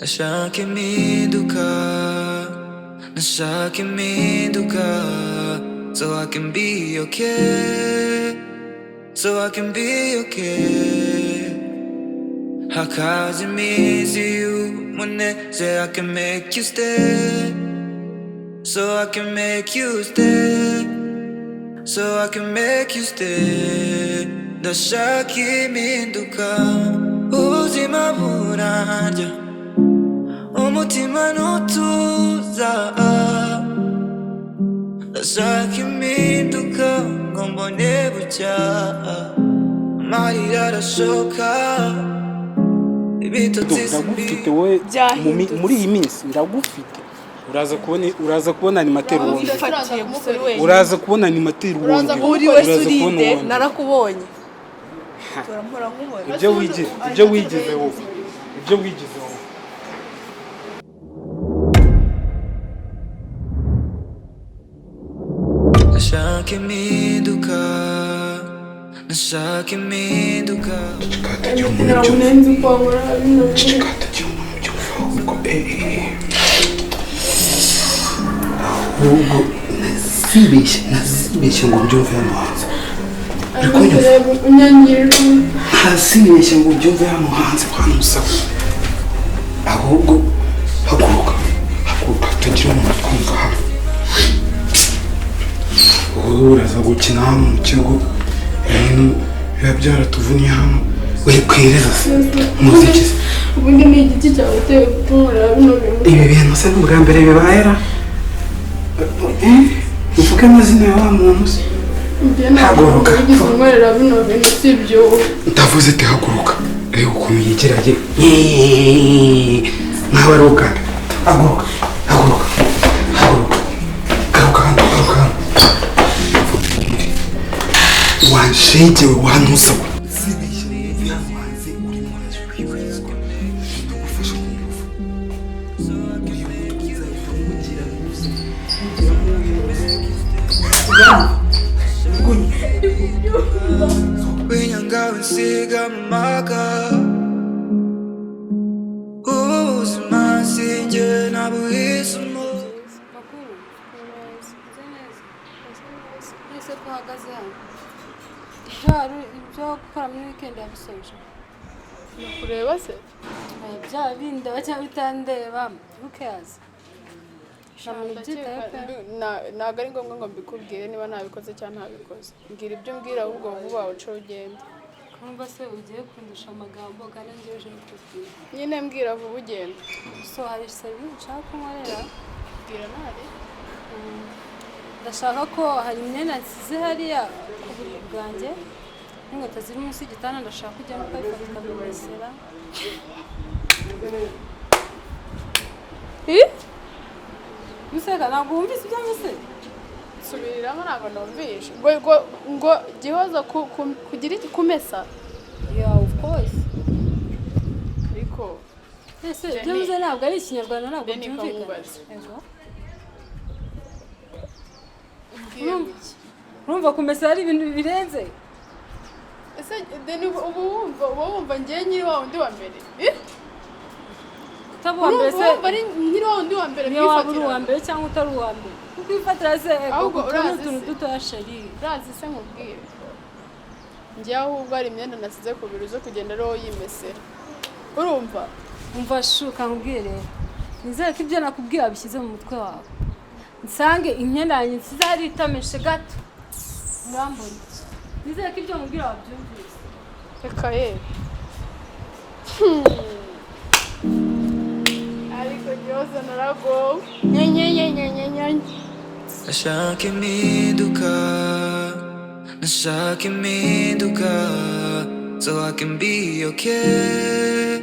Nashaka impinduka, nashaka impinduka, so I can be okay, so I can be okay. Hakaza iminsi y'umunezero, I can make you stay, so I can make you stay, so I can make you stay. Ndashaka impinduka, ubuzima burarya, umutima ntutuza. Ndashaka impinduka ngo mbone bucya, amarira arashoka, ibitotsi ndagufite wowe muri iyi minsi ndagufite. uraza kubona animateri wundi, uraza kubona animateri wundi, uri wese urinde narakubonye. Turampora nkubona ibyo wigeze wowe. Nashaka impinduka, nashaka impinduka. ahubwo nasibeshye ngo mbyumve hano hanze. Nasibeshye ngo mbyumve hano hanze kwa Musaba. Ahubwo haguruka tutagira umuntu twumva hano. Uraza gukina hano mu kigo, ibintu biba byaratuvunye hano. Uri kwireza se umuziki se? Ubundi ni igiti cyaguteye gutura bino bintu. Ibi bintu se n'ubwa mbere bibayera? Uvuge amazina ya wa muntu se? Haguruka. Nkorera bino bintu sibyo. Ndavuze ati haguruka. Reba ukuntu yigerageje. Nkawe ari ugana. Haguruka. Garuka hano. Wanshengewe wanusa we. Winyanga winsiga mu maka, ubuzima sinjye nabuhisemo. Ese ko uhagaze hano ibyo gukora muri weekend yabisoje Nakureba se? bya bindi cyangwa bitandeba who cares? Ntabwo ari ngombwa ngo mbikubwire niba ntabikoze cyangwa ntabikoze. Mbwira ibyo mbwira ahubwo vuba uca ugenda. Kumva se ugiye kundusha amagambo kandi ngiye uje kutubwira. Nyine mbwira vuba ugenda. So hari service nshaka kunkorera? Mbwira ntari. Ndashaka ko hari imyenda nsize hariya ku buriri bwanjye n'inkweto ziri munsi y'igitanda, ndashaka kujya mukabifata ukabimesera. Museka ntabwo wumvise ibyo muse? Subiriramo ntabwo numvishe. Ngo gihoza kugira iki kumesa? Yeah, of course. Ariko ese ibyo muse ntabwo ari ikinyarwanda, ntabwo byumvikana. Urumva kumesa ari ibintu birenze? Ese ubu wumva ngiye nyiri wa wundi wa mbere? Utabuwa mbere se? Urumva ari nyiri wa wundi wa mbere kwifatira? Niyo waba uri uwa mbere cyangwa utari uwa mbere? Kwifatira se ahubwo urazi utuntu dutoya sheri. Urazi se nkubwire. Ngiye ahubwo ari imyenda nasize ku biro zo kugenda ariho yimesera. Urumva? Umva shuka nkubwire. Nizere ko ibyo nakubwira bishyize mu mutwe wawe. Nsange imyenda yanjye nsize ari itameshe gato. Ngambone. Nizere ko ibyo nkubwira wabyumvise. Reka ye. Ariko byose naragowe. Nashaka impinduka, nashaka impinduka, so I can be okay,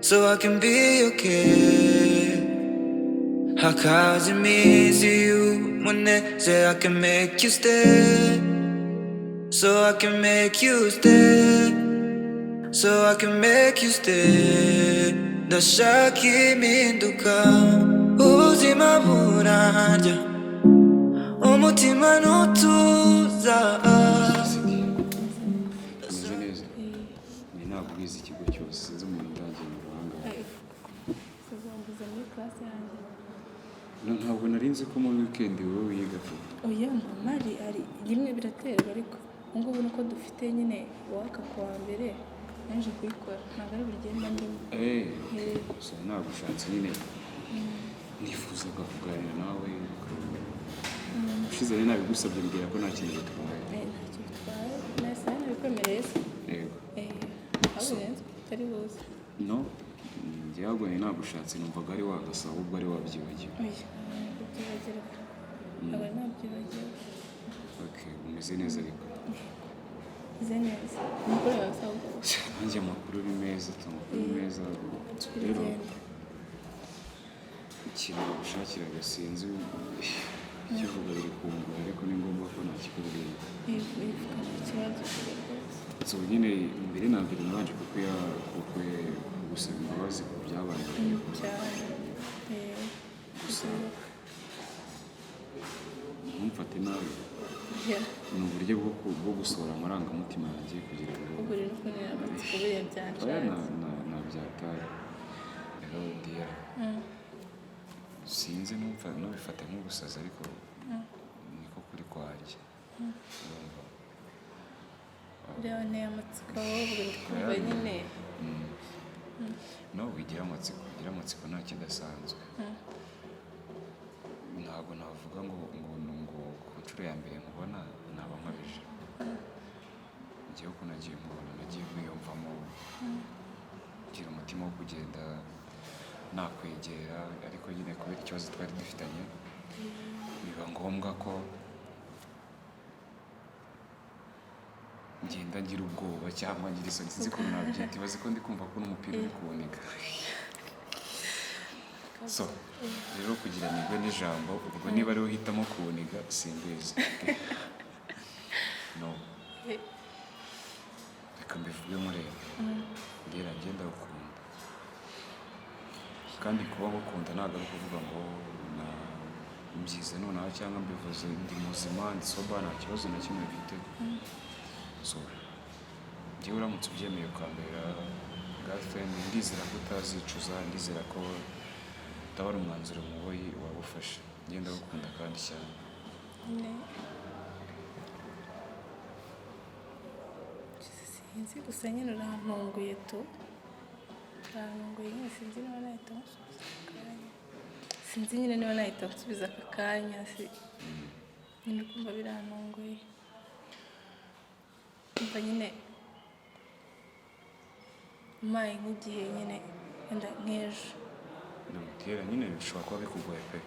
so I can be okay. Hakaza iminsi y'umunezero, I can make you stay, so I can make you stay, so I can make you stay. Ndashaka impinduka, ubuzima burarya, umutima ntutuza. Ni ntabwo ubizi ikigo cyose sinzi umuntu utagiye mu Rwanda. classe yanjye. ntabwo nari nzi ko muri weekend wowe wiga pe. Oya mama ari rimwe biraterwa ariko ngubu nuko dufite nyine waka kuwa mbere yaje kuyikora ntabwo ari buri gihe mba ndimo. Gusa nagushatse nyine nifuzaga kuganira nawe ushize rero nabigusabye mbwira ko nta kintu bitwaye. Ntacyo bitwaye nasa nabikwemereye se. Yego aho renze utari buze. no njye yagwanye nagushatse numvaga ari wagasa ahubwo ari wabyibagiwe. Oya kubyibagirwa aba nabyibagiwe. Okay umeze neza ariko. Meze neza umukuru wawe sawa. Nanjye amakuru ari meza amakuru meza rero ikintu bagushakiraga sinzi ikivuga biri kungura ariko ni ngombwa ko nakikubwira. Ikibazo so nyine mbere na mbere nabanje gusaba imbabazi ku byabaye cyane. gusa ntumfate nabi Yeah. ni uburyo bwo gusohora amarangamutima yanjye kugira ngo ubwo rero kunira amatsiko buriya byanjye. nabyataye rero diya sinzi ntubifate nk'ubusazi ariko niko kuri kwanjye. Buriya nteye amatsiko wowe ubwo ndikumva nyine. no wigira amatsiko nta kidasanzwe. ntabwo navuga ngo ku nshuro ya mbere nkubona naba nkabije. njyewe uko nagiye nkubona nagiye kwiyumvamo ngira umutima wo kugenda nakwegera ariko nyine kubera ikibazo twari dufitanye biba ngombwa ko ngenda ngira ubwoba cyangwa ngira isoni sinzi ukuntu nabyita ibaze ko ndi kumva ko n'umupira uri kuboneka. so rero kugira nibwe n'ijambo ubwo niba ariwe uhitamo kuwuniga simbizi. no reka mbivugemo rero mbwira ngenda gukunda kandi kuba gukunda ntabwo ari ukuvuga ngo mbyize nonaha cyangwa mbivuze ndi muzima ndi soba nta kibazo na kimwe mfite. so njyewe uramutse ubyemeye ukambera girlfriend ndizera ko utazicuza ndizera ko utabara umwanzuro muboyi wagufasha. ngenda gukunda kandi cyane. Sinzi gusa nyine urantunguye tu. Urantunguye nyine sinzi niba nahita nsubiza aka kanya. Sinzi nyine niba nahita nsubiza aka kanya nyine kumva birantunguye. Kumva nyine umpaye nk'igihe nyine wenda nk'ejo. Namutera nyine bishobora kuba bikugoye pe.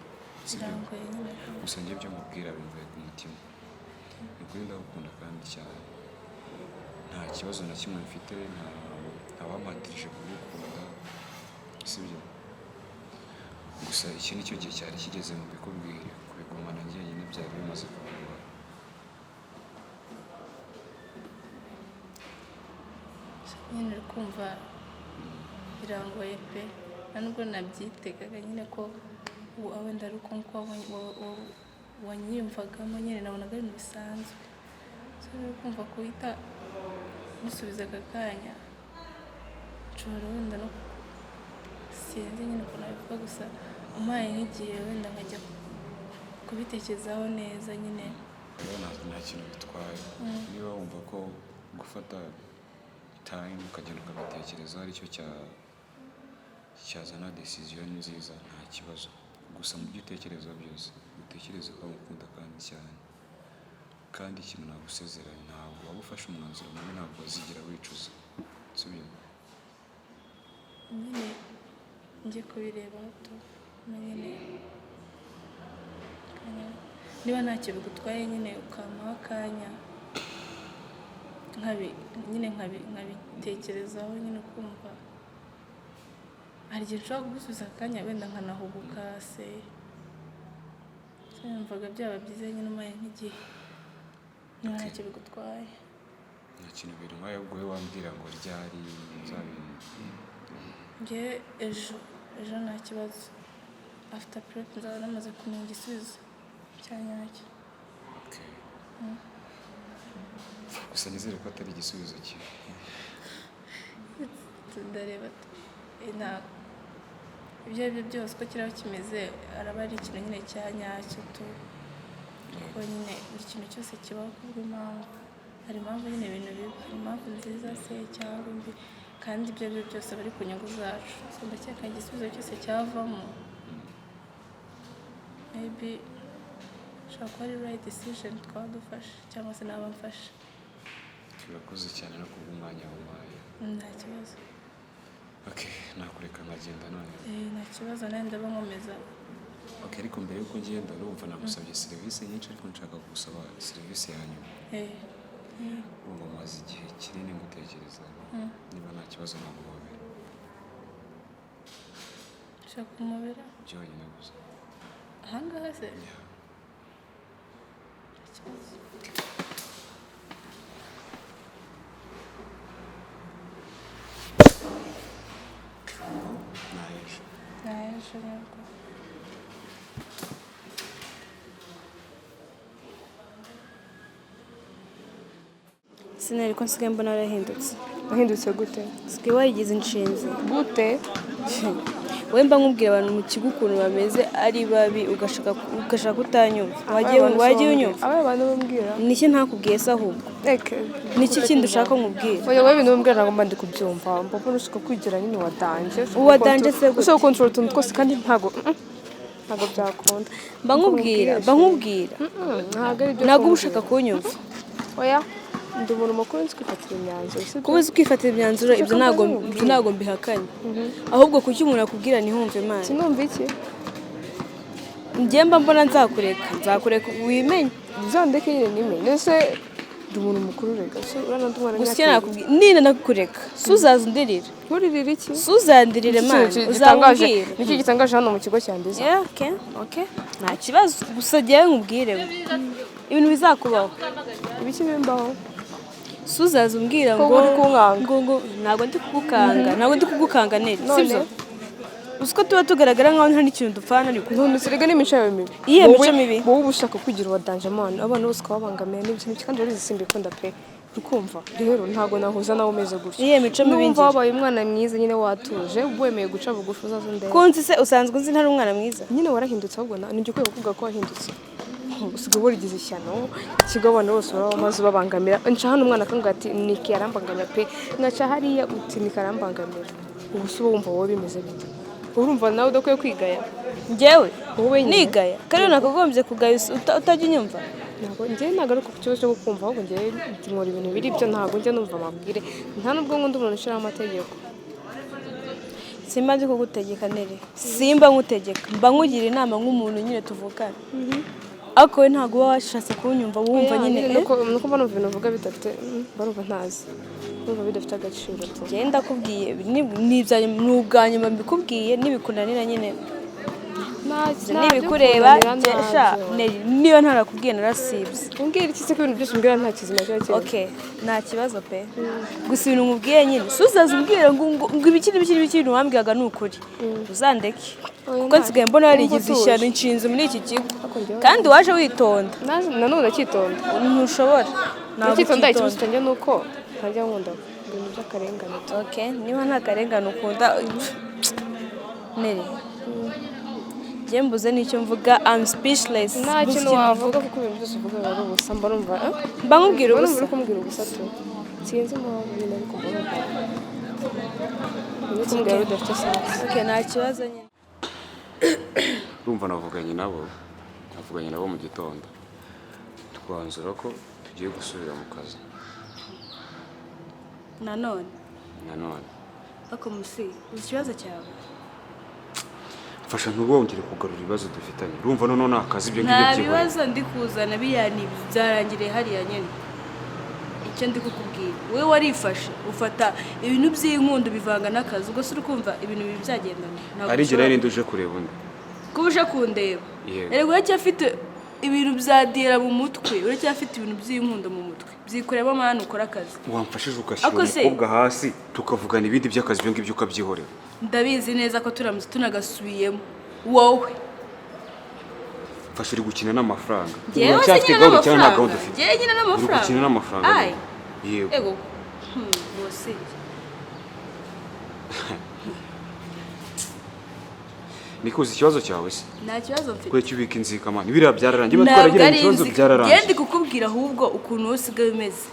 Birangoye nyine. gusa njye byo mubwira bimvuye ku mutima. ni ukuri ndagukunda kandi cyane. nta kibazo na kimwe mfite ntawampatirije kugukunda sibyo. gusa iki ni cyo gihe cyari kigeze mu bikubwire kubigumana njyenyine byari bimaze kungora. nyine uri kumva birangoye pe nta nubwo nabyitegaga nyine ko wenda ari uko wanyiyumvagamo nyine nabonaga ari ibintu bisanzwe. so uri kumva kuhita musubiza aka kanya nshobora wenda no sinzi nyine ukuntu nabivuga gusa umpaye nk'igihe wenda nkajya kubitekerezaho neza nyine. nta kintu bitwaye niba wumva ko gufata time ukagenda ukabitekerezaho aricyo cyazana decision nziza nta kibazo. gusa mu byo utekereza byose utekereze ko ngukunda kandi cyane. kandi ikintu nagusezeranya ntabwo waba ufashe umwanzuro mubi ntabwo wazigera wicuza sibyo. nyine njye kubireba hato nyine niba ntacyo bigutwaye nyine ukampaho akanya nyine nkabitekerezaho nyine ukumva hari igihe nshobora kugusubiza akanya wenda nkanahubuka se numvaga byaba byiza nyine umpaye nk'igihe niba ntacyo bigutwaye. nta kintu bintwaye ubwo wowe wambwira ngo ryari njye ejo nta kibazo after prep nzaba namaze kumenya igisubizo cya nyacyo. gusa nizere ko atari igisubizo kibi. ndareba ibyo ari byo byose uko kiraba kimeze araba ari ikintu nyine cya nyacyo tu kuko nyine buri kintu cyose kibaho kubw'impamvu hari impamvu nyine ibintu biba hari impamvu nziza se cyangwa mbi kandi ibyo ari byo byose bari ku nyungu zacu so ndakeka igisubizo cyose cyavamo maybe ushobora kuba ari right decision twaba dufashe cyangwa se naba mfashe. Turakoze cyane no kubw'umwanya wampaye. Nta kibazo. Okay, nakureka nkagenda none. Nta kibazo nawe ndaba nkomeza. Okay, ariko mbere yuko ngenda numva nagusabye serivisi nyinshi ariko nshaka gusaba serivisi ya nyuma. Urumva maze igihe kinini ngutekereza niba nta kibazo naguhobera. Ushaka kumubera? Byonyine gusa. Ahangaha se? Naje ntabwo. Sinari ko nsigaye mbona warahindutse. Wahindutse gute? Nsigaye wayigize inshinzi. Gute? Wowe mba nkubwira abantu mu kigo ukuntu bameze ari babi ugashaka kutanyumva. Wagiye unyumva? Aba bantu bambwira. Niki ntakubwiye se ahubwo? Niki kindi ushaka nkubwira? Oya wowe ibintu bambwira ntabwo mba ndi kubyumva. Mbona ushaka kwigira nyine wadanje. Wadanje se gute? Ushaka control utuntu twose kandi ntabwo byakunda. Mba nkubwira. Ntabwo ushaka kunyumva. Oya ndi umuntu mukuru nzi kwifatira imyanzuro. Kuba uzi kwifatira imyanzuro ibyo ntabwo mbihakanye. Ahubwo kuki umuntu akubwira ntihumve Imana? Sinumva iki? Njye mba mbona nzakureka wimenye. Uzandeke nyine nimenye. Ese ndi umuntu mukuru rega. Urana ndi umwana gusa nakubwira nina nakureka. Suzaza undirira. Nkuririra iki? Suzandirire Imana. Uzambwira. Niki gitangaje hano mu kigo cyandiza? Okay. Nta kibazo. Gusa jyawe nkubwire. Ibintu bizakubaho. Ibiki bimbaho? Suzaza umbwira ngo ntabwo ndi kugukanga neza sibyo usiko tuba tugaragara nkaho nta n'ikintu dupfana ariko none sirega n'imico yawe mibi iye mico mibi wowe ushaka kugira uwadanje amana abana bose ukababangamiye n'ibyo kandi urizi simbikunda pe ukumva rero ntabwo nahuza nawe umeze gutyo iye mico mibi ngira wabaye umwana mwiza nyine watuje wemeye guca bugufi uzaza ndende kunzi se usanzwe uzi ntari umwana mwiza nyine warahindutse ahubwo nijye ukwiye kuvuga ko wahindutse usigaye warigize ishyano ikigo abana bose baba bamaze babangamira nca hano umwana akambwira ati niki yarambangamira pe nkaca hariya uti niki arambangamira ubu si wumva wowe bimeze bite urumva nawe udakwiye kwigaya njyewe nigaya kandi nakagombye kugaya utajya unyumva ntabwo njyewe nagaruka ku kibazo cyo kumva ahubwo njyewe nkora ibintu biri byo ntabwo njya numva amabwire nta nubwo nkunda umuntu ushyiraho amategeko simba ndi kugutegeka nere simba nkutegeka mba nkugira inama nk'umuntu nyine tuvukana ariko we ntabwo uba washatse kunyumva wumva nyine nuko mbona ibintu uvuga bidafite barumva ntazi numva bidafite agaciro njyewe ndakubwiye ni ubwa nyuma mbikubwiye nibikunanira nyine nibikureba niba ntarakubwiye narasibye umbwira iki se ko ibintu byose umbwira nta kizima cyo cyo okay nta kibazo pe gusa ibintu nkubwiye nyine suzaza umbwira ngo ibiki wambwiraga ni ukuri uzandeke kuko nsigaye mbona warigize ishyano inshinzi muri iki kigo kandi waje witonda nanone akitonda ntushobora nakitonda ikibazo cyanjye nuko ntajya nkunda ibintu by'akarengane okay niba nta karengane ukunda nere mbuze nicyo mvuga I'm speechless nta kintu wavuga kuko ibintu byose uvuga biba ubusa mba numva mba nkubwira ubusa uri kumbwira ubusa tu sinzi impamvu nyine ariko mbona uri kumbwira bidafite sense okay nta kibazo nyine urumva navuganye nabo mu gitondo twanzura ko tugiye gusubira mu kazi nanone ako musi ikibazo cyawe fasha ntubongere kugarura ibibazo dufitanye urumva none nta kazi ibyo ngibyo nta bibazo ndi kuzana biyani byarangiriye hariya nyine icyo ndi kukubwira wowe warifashe ufata ibintu by'inkundo bivanga n'akazi ubwo se uri kumva ibintu bibi byagendana ari jye nari nduje kureba undi kuba uje kundeba rero uracyafite ibintu bya diyera mu mutwe uracyafite ibintu by'inkundo mu mutwe byikoremo amahane ukora akazi wamfashije ugashyira umukobwa hasi tukavugana ibindi by'akazi ibyo ngibyo ukabyihorera ndabizi neza ko turamutse tunagasubiyemo wowe fasha uri gukina n'amafaranga njyewe cyafite gahunda cyane nta gahunda ufite njyewe nyine n'amafaranga uri gukina n'amafaranga yego bose nikuze ikibazo cyawe se nta kibazo mfite kwe cyubika inzika mani biriya byararangiye ntabwo batwaragira ari ikibazo inzika byararangiye ngende kukubwira ahubwo ukuntu wowe usigaye umeze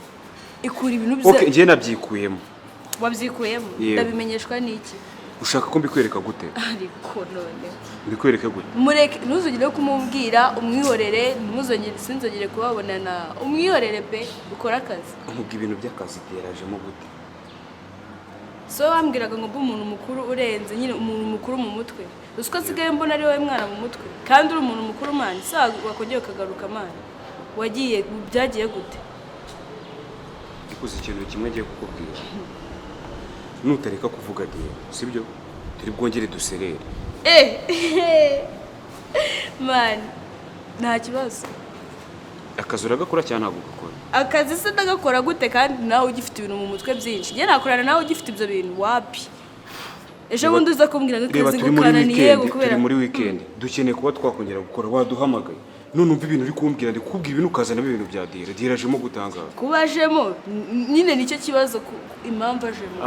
ikura ibintu okay njye nabyikuyemo wabyikuyemo ndabimenyeshwa n'iki ushaka ko mbikwereka gute ariko none mbikwereke gute mureke ntuzongere kumubwira umwihorere sinzongere kubabonana umwihorere pe ukora akazi nkubwo ibintu by'akazi byerajemo gute so wambwiraga ngo mbe umuntu mukuru urenze nyine umuntu mukuru mu mutwe uzi ko nsigaye mbona ari wowe mwana mu mutwe kandi uri umuntu mukuru mani sawa wakongera ukagaruka mani wagiye byagiye gute ikuze ikintu kimwe ngiye kukubwira nutareka kuvuga diye sibyo turi bwongere duserere mani nta kibazo akazi uragakora cyangwa ntabwo ugakora akazi se ndagakora gute kandi nawe ugifite ibintu mu mutwe byinshi njye nakorana nawe ugifite ibyo bintu wapi ejo bundi uza kumbwira ngo akazi gukananiye turi muri weekend dukeneye kuba twakongera gukora waduhamagaye none umva ibintu uri kumbwira ndi kukubwira ibintu ukazana ibintu bya dira dirajemo gutangaza kuba ajemo nyine nicyo kibazo impamvu ajemo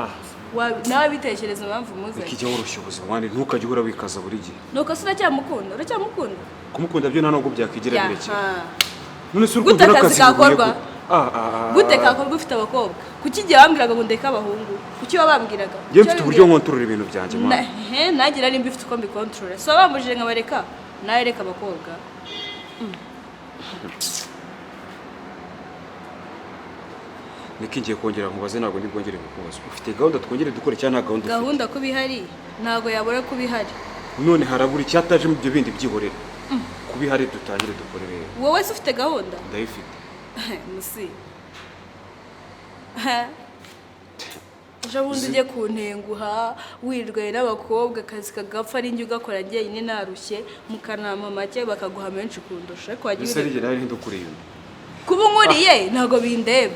nawe bitekereza impamvu muzanye ikijya woroshya ubuzima wandi ntukajye uhora wikaza buri gihe nuko se uracyamukunda kumukunda byo nta nubwo byakwigira birekera none se gute akazi kakorwa gute kakorwa ufite abakobwa kuki igihe wambwiraga ngo ndeke abahungu kuki wabambwiraga njye mfite uburyo nkontorora ibintu byanjye nagira nimba ufite uko mbikontorora so wabambujije nkabareka nawe reka abakobwa niko ngiye kongera nkubaze ntabwo ndi bwongere kukubaza ufite gahunda twongere dukore cyangwa nta gahunda gahunda ko bihari ntabwo yabura ko bihari none harabura icyataje mu byo bindi byihorera kubihari dutangire dukore rero wowe se ufite gahunda ndayifite musi ejo bundi ujye kuntenguha wirirwaye n'abakobwa akazi kagapfa ari njye ugakora njyenyine narushye mu kanama make bakaguha menshi kundusha ariko wagiye ese rigera ari ndukuriye kuba unkuriye ntabwo bindeba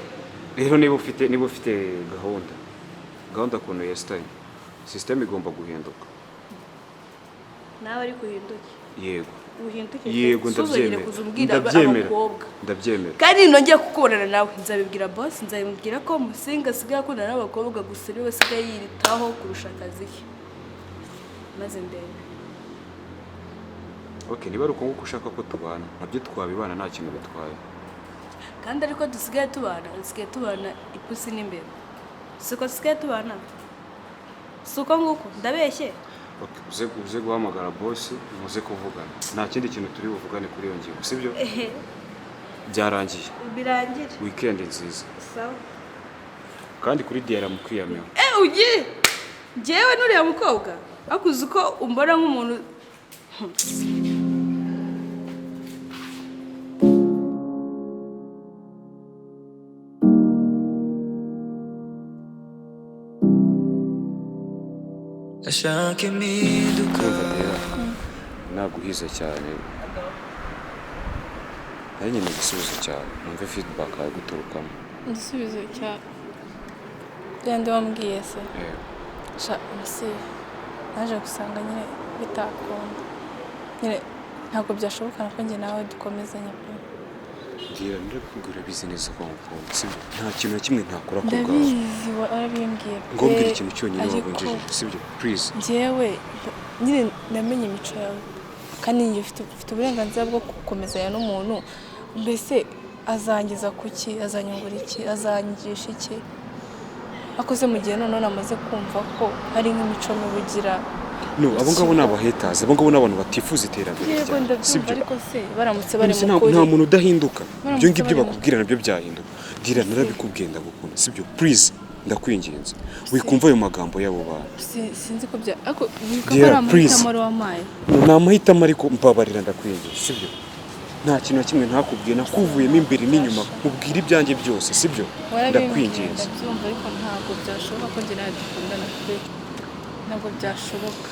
rero niba ufite gahunda kuntu ya system igomba guhinduka nawe ari guhinduka yego ndabyemera kandi nongeye kukubonana nawe nzabibwira boss nzabibwira ko Musinga asigaye akundana n'abakobwa gusa ari we asigaye yiritaho kurusha akazi ke maze ndebe okay niba ari uko nguko ushaka ko tubana nabyo twabibana nta kintu bitwaye kandi ariko dusigaye tubana ipusi n'imbere siko dusigaye tubana suko nguko ndabeshye uze guhamagara boss muze kuvugana nta kindi kintu turi buvugane kuri iyo ngingo sibyo byarangiye birangira weekend nziza sawa kandi kuri diara mukwiyamira ugiye njyewe nuriya mukobwa akuze uko umbona nk'umuntu ashaka impinduka naguhize cyane ari nyine igisubizo cyawe numve feedback yawe guturukamo igisubizo cya byandi wambwiye se musi naje gusanga nyine bitakunda nyine ntabwo byashoboka ko njye nawe dukomezanya pe ngira ndakubwira bizi neza ko ngukunda sibyo nta kintu na kimwe ntakora ku bwawe ndabizi warabimbwiye pe ngombwira ikintu cyonyine wabunjije sibyo please njyewe nyine namenye imico yawe kandi njye ufite uburenganzira bwo gukomezanya n'umuntu mbese azangiza kuki azanyungura iki azangisha iki akoze mu gihe none namaze kumva ko ari nk'imico n'ubugira no abo ngabo ni abahetazi abo ngabo ni abantu batifuza iterambere ryawe sibyo ariko se baramutse bari mu kuri nta muntu udahinduka ibyo ngibyo bakubwira nabyo byahinduka dira narabikubwiye ndagukunda sibyo please ndakwinginze wikumva ayo magambo y'abo bantu sinzi ko bya ariko bikaba amahitamo wamaye ni amahitamo ariko mbabarira ndakwinginze sibyo nta kintu na kimwe ntakubwiye nakuvuyemo imbere n'inyuma nkubwira ibyanjye byose sibyo ndakwinginze ndabyumva ariko ntabwo byashoboka ko njye nawe dukundana pe ntabwo byashoboka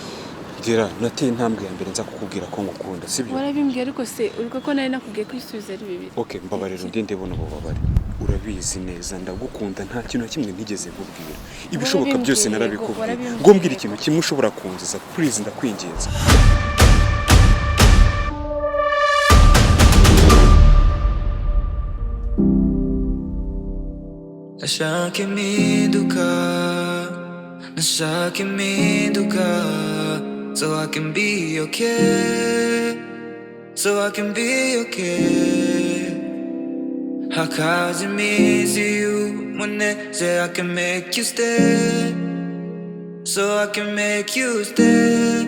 dira nateye intambwe ya mbere nza kukubwira ko ngukunda sibyo warabimbwiye ariko se uriko ko nari nakubwiye ko isubizo ari bibiri okay mbabarira undi ndebona ububabare urabizi neza ndagukunda nta kintu na kimwe nigeze nkubwira ibishoboka byose narabikubwiye ngo mbwira ikintu kimwe ushobora kunziza please ndakwinginze ashaka impinduka nashaka impinduka so I can be okay, so I can be okay. Hakazi miss you when they say I can make you stay, so I can make you stay,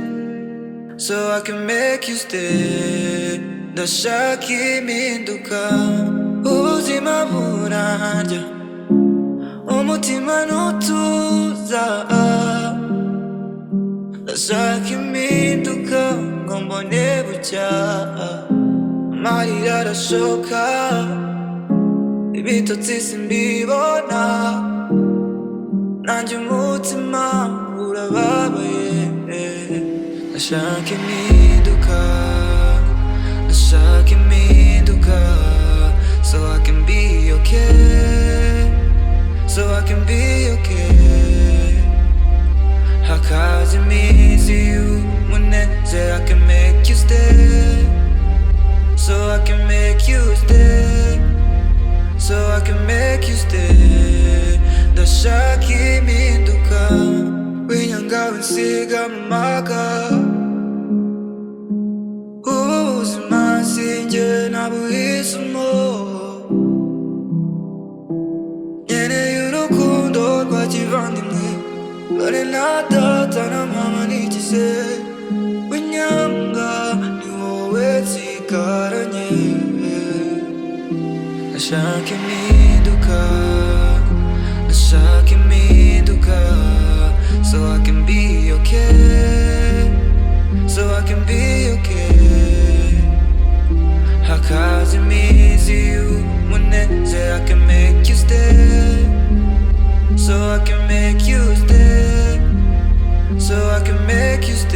so I can make you stay. Ndashaka impinduka ubuzima burarya umutima ntutuza. Ndashaka impinduka ngo mbone bucya, amarira arashoka ibitotsi simbibona, nanjye umutima urababaye. Ndashaka impinduka, ndashaka impinduka, so I can be okay, so I can be okay. Hakazi miss you when they say I can make you stay, so I can make you stay, so I can make you stay. Ndashaka impinduka winyanga winsiga mu maga, ubuzima sinjye nabuhisemo, nkeneye urukundo rwa kivandimwe, dore na data na mama nigize winyanga ni wowe nsigaranye. Ndashaka impinduka, ndashaka impinduka, so I can be okay, so I can be okay. Hakazi miss you when they say I can make you stay, so I can make you stay, so I can make you stay.